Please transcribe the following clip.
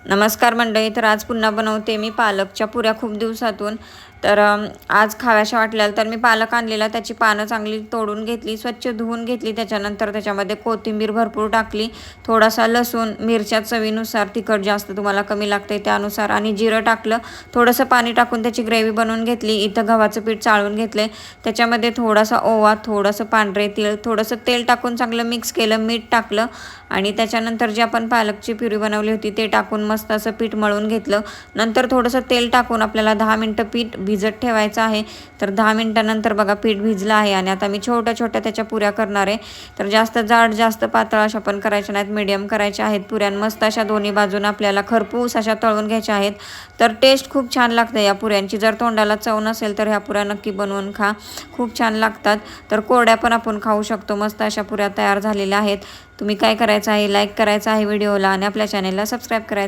नमस्कार मंडळी. तर आज पुन्हा बनवते मी पालकच्या पुऱ्या खूप दिवसातून. तर आज खाव्याशा वाटल्या तर मी पालक आणलेला, त्याची पानं चांगली तोडून घेतली, स्वच्छ धुवून घेतली. त्याच्यानंतर त्याच्यामध्ये कोथिंबीर भरपूर टाकली, थोडासा लसूण, मिरच्या चवीनुसार, तिखट जास्त तुम्हाला कमी लागते त्यानुसार, आणि जिरं टाकलं. थोडंसं पाणी टाकून त्याची ग्रेव्ही बनवून घेतली. इथं गव्हाचं पीठ चाळून घेतले, त्याच्यामध्ये थोडासा ओवा, थोडंसं पांढरे तीळ, थोडंसं तेल टाकून चांगलं मिक्स केलं, मीठ टाकलं आणि त्याच्यानंतर जी आपण पालकची प्युरी बनवली होती ते टाकून मस्त असं पीठ मळून घेतलं. नंतर थोडंसं तेल टाकून आपल्याला 10 मिनटं पीठ भिजत ठेवायचं आहे. तर 10 मिनटानंतर बघा पीठ भिजलं आहे आणि आता मी छोट्या छोट्या त्याच्या पुऱ्या करणार आहे. तर जास्त जाड जास्त पातळ अशा पण करायच्या नाहीत, मीडियम करायच्या आहेत पुऱ्या. मस्त अशा दोन्ही बाजून आपल्याला खरपूस अशा तळून घ्यायच्या आहेत. तर टेस्ट खूप छान लागते या पुऱ्यांची. जर तोंडाला चव नसेल तर ह्या पुऱ्या नक्की बनवून खा, खूप छान लागतात. तर कोरड्या पण आपण खाऊ शकतो. मस्त अशा पुऱ्या तयार झालेल्या आहेत. तुम्ही काय करायचं आहे, लाईक करायचं आहे व्हिडिओला आणि आपल्या चॅनेलला सबस्क्राईब करायचं.